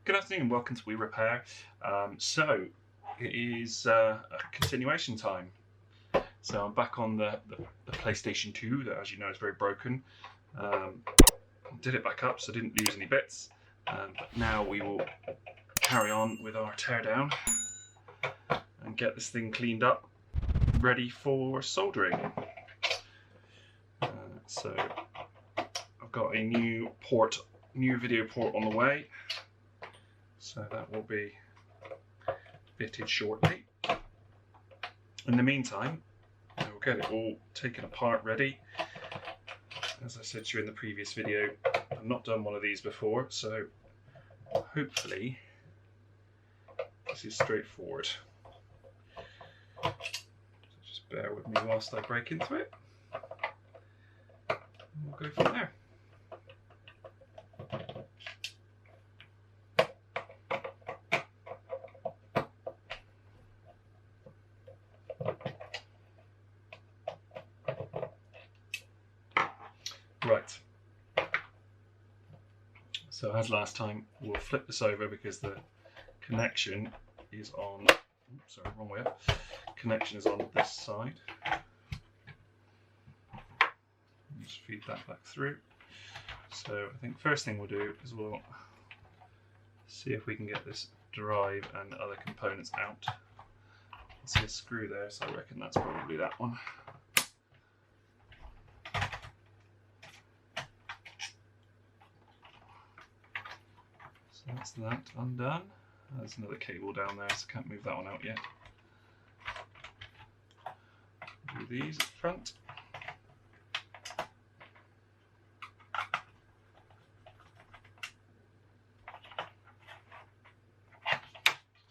Good afternoon and welcome to We Repair. So it is a continuation time. So I'm back on the PlayStation 2 that, as you know, is very broken. Did it back up, so didn't lose any bits. But now we will carry on with our teardown and get this thing cleaned up, ready for soldering. So I've got a new video port on the way. So that will be fitted shortly. In the meantime, we'll get it all taken apart ready. As I said to you in the previous video, I've not done one of these before, so hopefully this is straightforward. So just bear with me whilst I break into it. And we'll go from there. Right, so as last time, we'll flip this over because the connection is on, oops, sorry, wrong way up. Connection is on this side. Just feed that back through. So I think first thing we'll do is we'll see if we can get this drive and other components out. I see a screw there, so I reckon that's probably that one. That's that undone. There's another cable down there, so I can't move that one out yet. Do these at the front.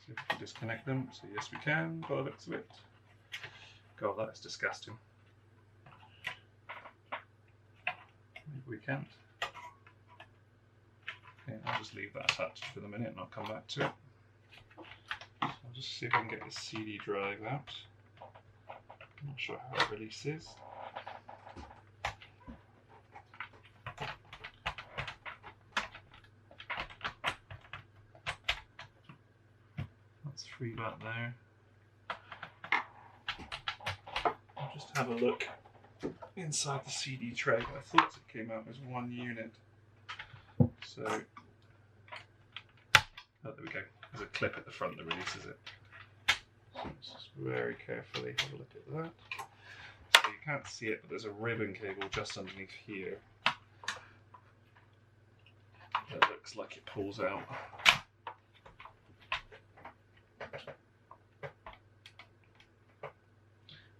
See if we can disconnect them. So yes, we can, by the looks of it. God, that is disgusting. Maybe we can't. Okay, I'll just leave that attached for the minute and I'll come back to it. So I'll just see if I can get this CD drive out. I'm not sure how it releases. That's free back there. I'll just have a look inside the CD tray. I thought it came out as one unit. So, oh, there we go. There's a clip at the front that releases it. So let's just very carefully have a look at that. So you can't see it, but there's a ribbon cable just underneath here that looks like it pulls out.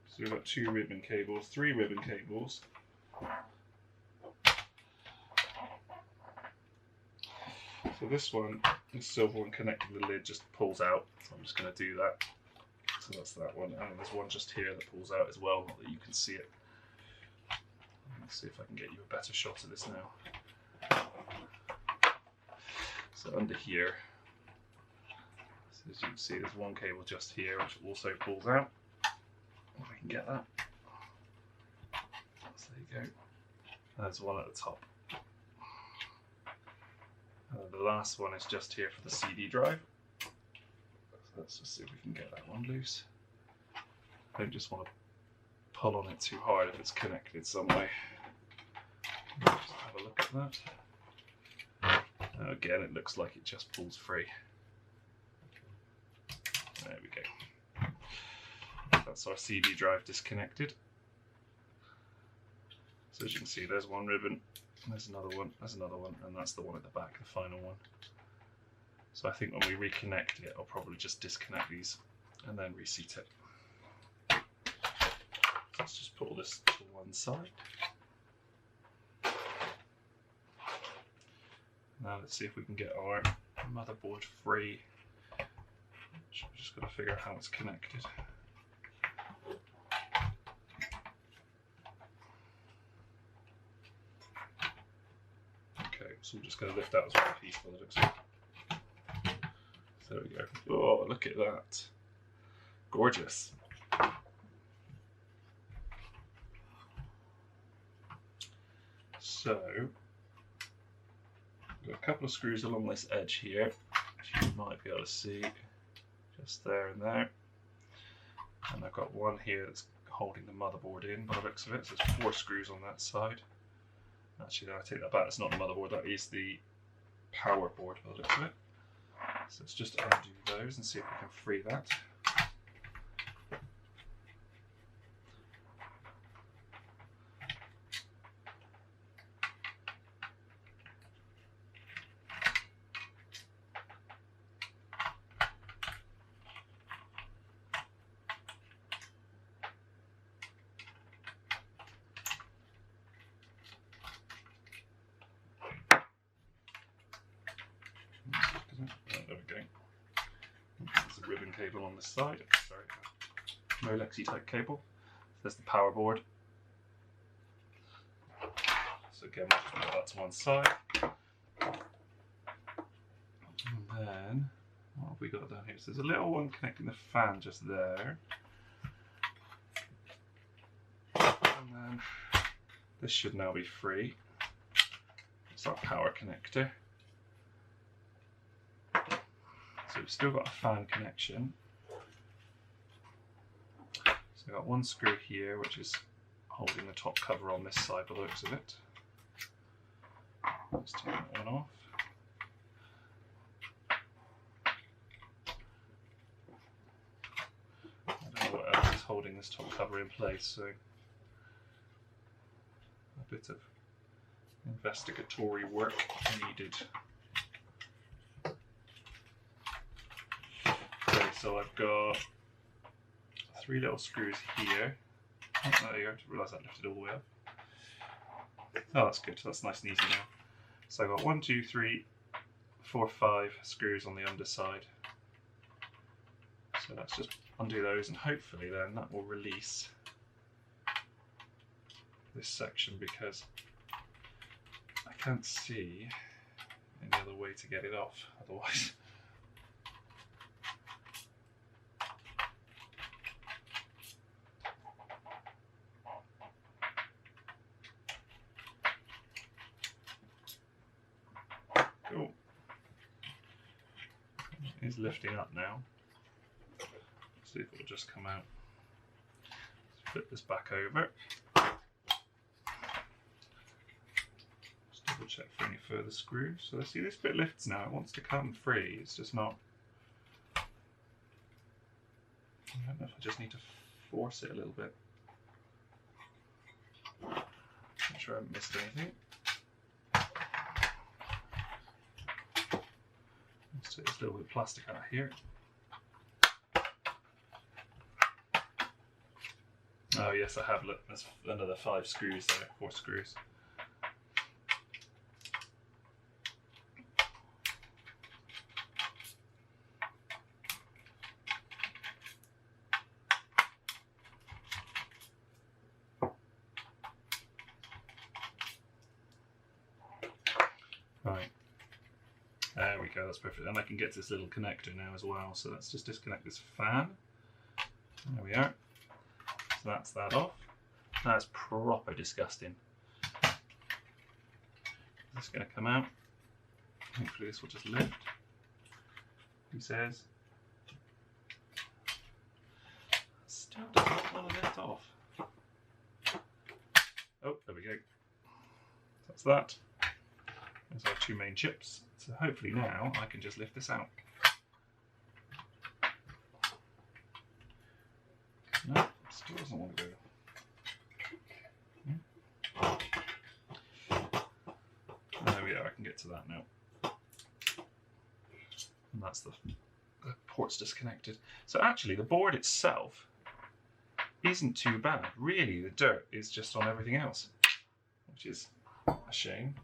So we've got three ribbon cables. So this silver one connected to the lid just pulls out, so I'm just going to do that. So that's that one, and there's one just here that pulls out as well, not that you can see it. Let's see if I can get you a better shot of this now. So under here, so as you can see, there's one cable just here which also pulls out. If I can get that. So there you go. There's one at the top. The last one is just here for the CD drive. So let's just see if we can get that one loose. I don't just want to pull on it too hard if it's connected some way. Just have a look at that. Again, it looks like it just pulls free. There we go. That's our CD drive disconnected. So as you can see, there's one ribbon. There's another one, and that's the one at the back, the final one. So I think when we reconnect it, I'll probably just disconnect these and then reseat it. So let's just pull this to one side. Now let's see if we can get our motherboard free. We've just got to figure out how it's connected. So I'm just going to lift out as one piece by the looks of it. There we go. Oh, look at that. Gorgeous. So, got a couple of screws along this edge here. you might be able to see just there and there. And I've got one here that's holding the motherboard in by the looks of it. So there's 4 screws on that side. Actually, I take that back, it's not the motherboard, that is the power board by the looks of it. So let's just undo those and see if we can free that. There we go. There's a ribbon cable on this side. Sorry, Molexy type cable. There's the power board. So again, we'll just put that to one side. And then, what have we got down here? So there's a little one connecting the fan just there. And then this should now be free. It's our power connector. So we've still got a fan connection. So I've got one screw here which is holding the top cover on this side by the looks of it. Let's take that one off. I don't know what else is holding this top cover in place, so a bit of investigatory work needed. So I've got 3 little screws here. Oh, there you go, I didn't realise that lifted all the way up. Oh, that's good, that's nice and easy now. So I've got 1, 2, 3, 4, 5 screws on the underside. So let's just undo those and hopefully then that will release this section because I can't see any other way to get it off otherwise. Cool. It's lifting up now. Let's see if it'll just come out. Let's flip this back over. Just double check for any further screws. So see this bit lifts now, it wants to come free, it's just not. I don't know if I just need to force it a little bit. Make sure I haven't missed anything. Let's take this little bit of plastic out here. Oh yes, I have. Look, there's another 5 screws there, 4 screws. Right. There we go, that's perfect. And I can get to this little connector now as well. So let's just disconnect this fan. There we are. So that's that off. That's proper disgusting. It's going to come out. Hopefully this will just lift. He says. Still doesn't want to lift off. Oh, there we go. That's that. There's our 2 main chips. So hopefully now I can just lift this out. No, it still doesn't want to go. There we are, I can get to that now. And that's the port's disconnected. So actually the board itself isn't too bad. Really, the dirt is just on everything else, which is a shame.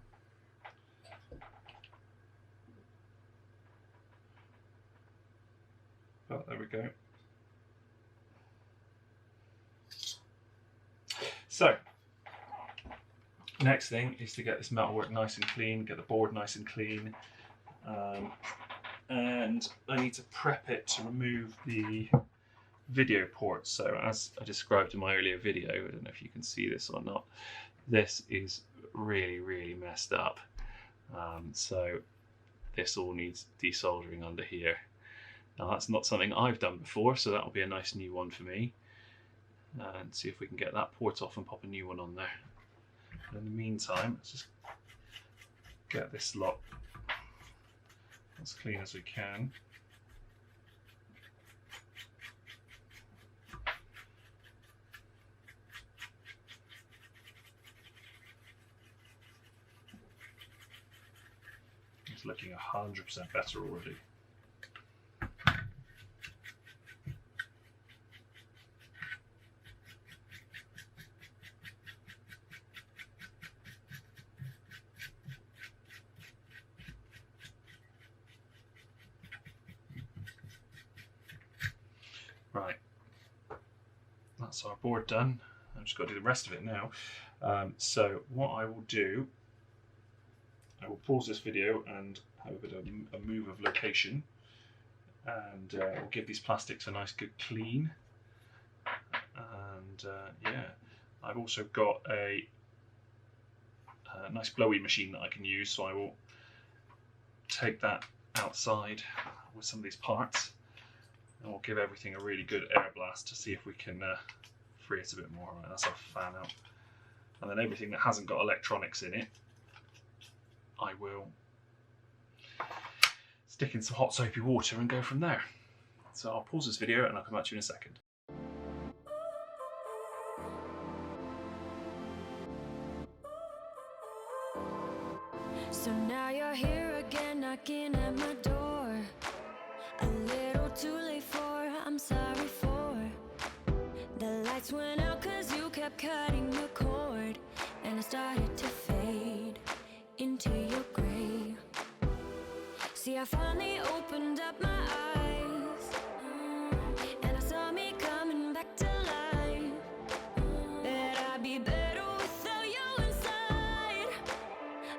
But there we go. So, next thing is to get this metalwork nice and clean, get the board nice and clean, and I need to prep it to remove the video ports. So as I described in my earlier video, I don't know if you can see this or not, this is really, really messed up. So this all needs desoldering under here. Now that's not something I've done before, so that'll be a nice new one for me. And see if we can get that port off and pop a new one on there. And in the meantime, let's just get this lot as clean as we can. It's looking 100% better already. Right, that's our board done. I've just got to do the rest of it now. So what I will do, I will pause this video and have a bit of a move of location, and we'll give these plastics a nice good clean. And yeah, I've also got a nice blowy machine that I can use, so I will take that outside with some of these parts, and we'll give everything a really good air blast to see if we can free it a bit more. Right, that's our fan out. And then everything that hasn't got electronics in it, I will stick in some hot soapy water and go from there. So I'll pause this video and I'll come back to you in a second. So now you're here again, knocking at my door. A little too late for, I'm sorry for. The lights went out cause you kept cutting the cord, and I started to fade into your grey. See, I finally opened up my eyes, and I saw me coming back to life. That I'd be better without you inside.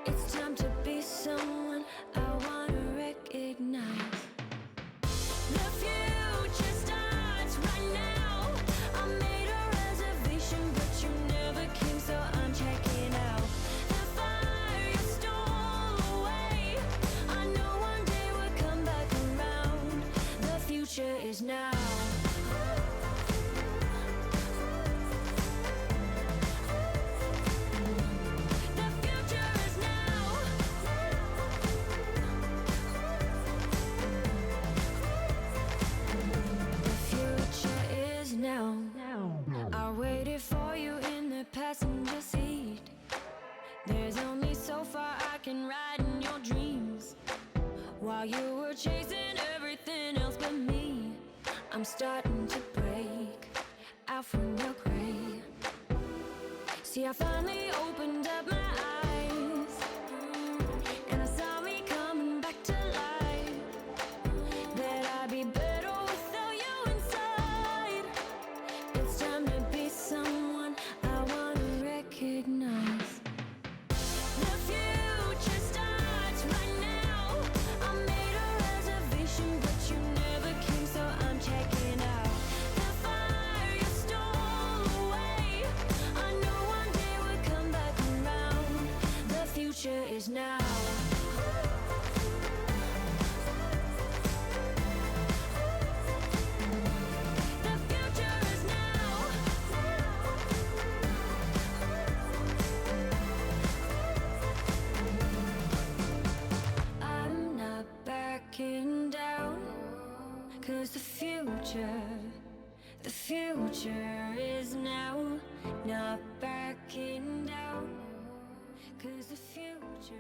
It's time to be someone I wanna recognize. The future starts right now. I made a reservation, but you never came, so I'm checking out. The fire you stole away, I know one day we'll come back around. The future is now. The future is now. The future is now. I waited for you in the passenger seat. There's only so far I can ride in your dreams. While you were chasing everything else but me, I'm starting to break out from your grave. See, I finally opened up my eyes, and I saw me coming back to life. That I'd be better without you inside. It's time to be someone I wanna recognize. The future starts right now. I made a reservation, but you never came, so I'm checking out. The fire you stole away, I know one day we'll come back around. The future is now. The future is now. I'm not backing down, cause the future is now. Not backing down, cause the future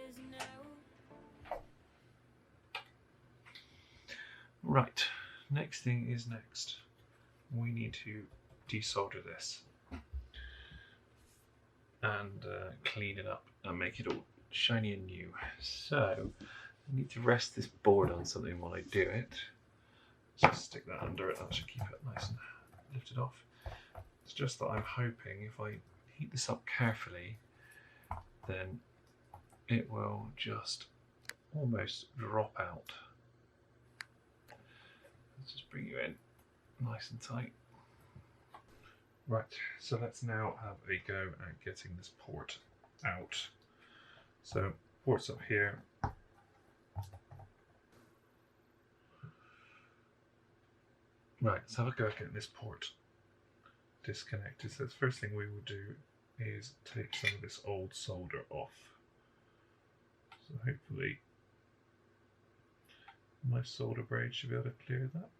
is now. Right, next thing is next. We need to desolder this and clean it up and make it all shiny and new. So I need to rest this board on something while I do it. Just stick that under it, that should keep it nice and lifted off. It's just that I'm hoping if I heat this up carefully, then it will just almost drop out. Let's just bring you in nice and tight. Right, so let's now have a go at getting this port out. So port's up here, Right, let's have a go at getting this port disconnected. So the first thing we will do is take some of this old solder off. So hopefully my solder braid should be able to clear that.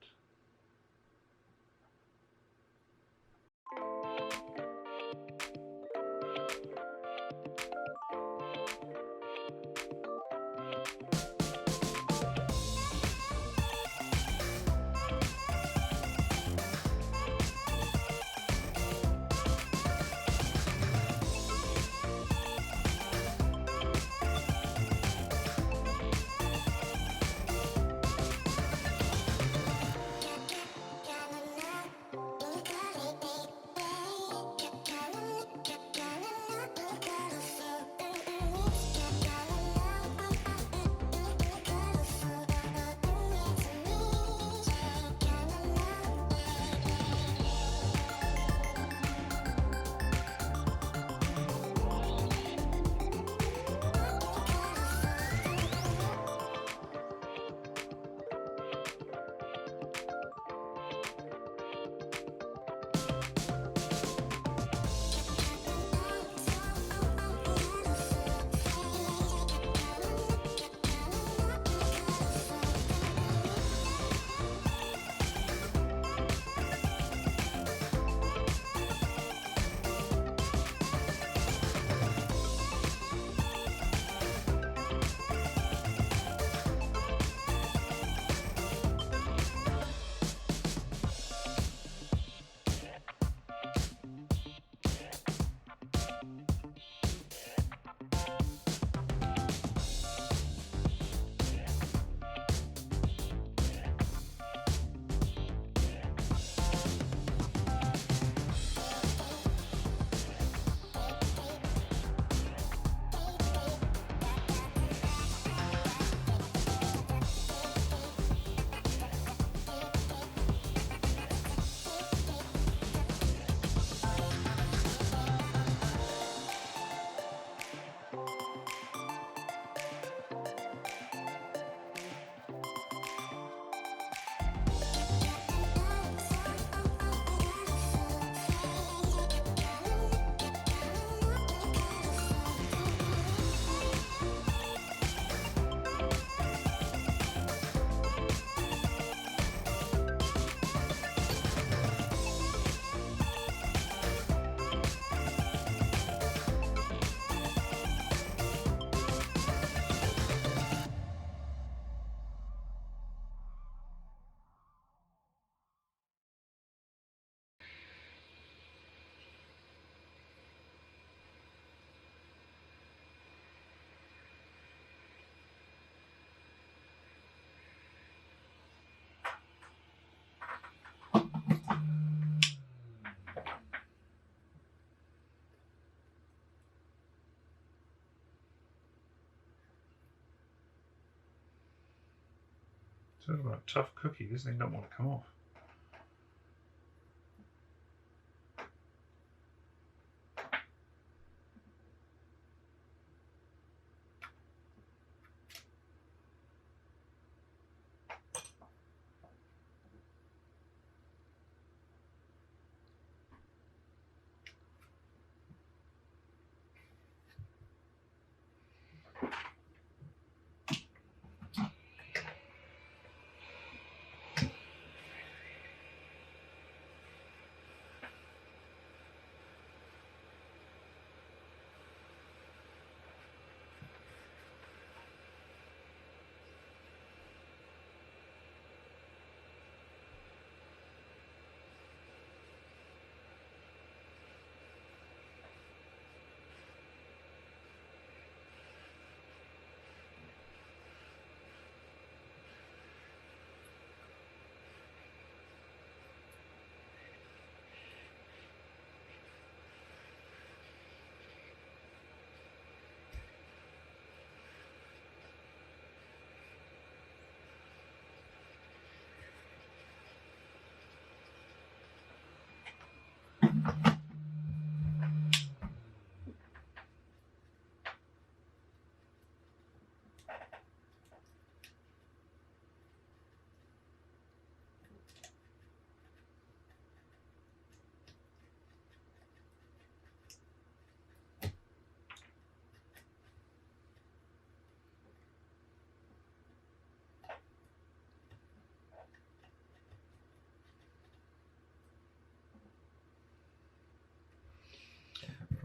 Talk about a tough cookie, this thing don't want to come off.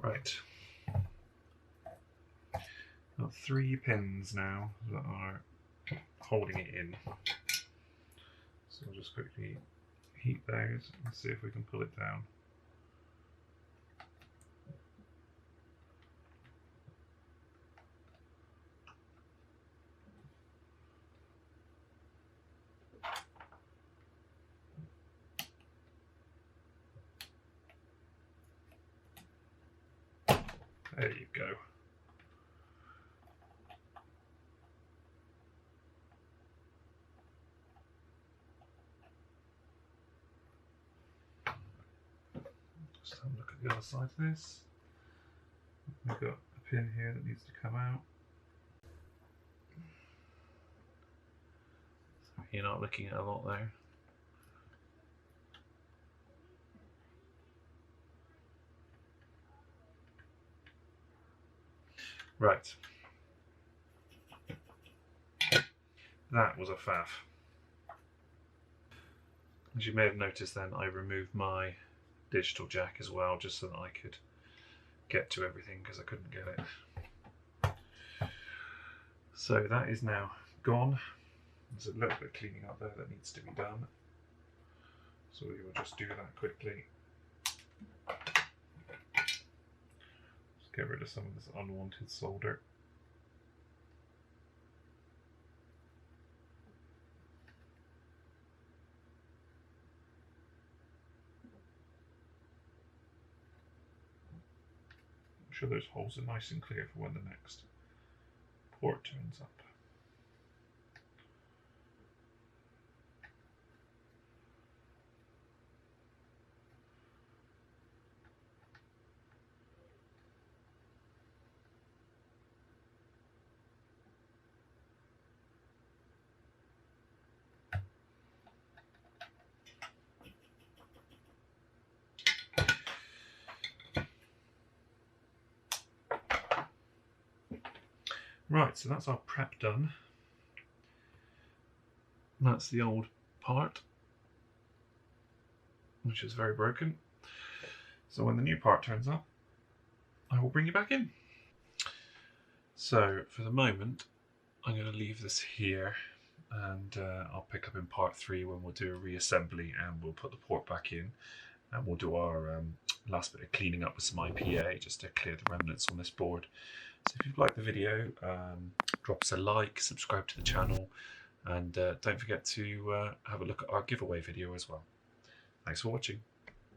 Right. Got 3 pins now that are holding it in. So I'll just quickly heat those and see if we can pull it down. There you go. Just have a look at the other side of this. We've got a pin here that needs to come out. So you're not looking at a lot there. Right. That was a faff. As you may have noticed then, I removed my digital jack as well, just so that I could get to everything because I couldn't get it. So that is now gone. There's a little bit of cleaning up there that needs to be done. So we will just do that quickly. Just get rid of some of this unwanted solder. I'm sure those holes are nice and clear for when the next port turns up. Right, so that's our prep done. That's the old part, which is very broken. So when the new part turns up, I will bring you back in. So for the moment, I'm going to leave this here, and I'll pick up in part 3 when we'll do a reassembly and we'll put the port back in, and we'll do our last bit of cleaning up with some IPA just to clear the remnants on this board. So if you've liked the video, drop us a like, subscribe to the channel, and don't forget to have a look at our giveaway video as well. Thanks for watching.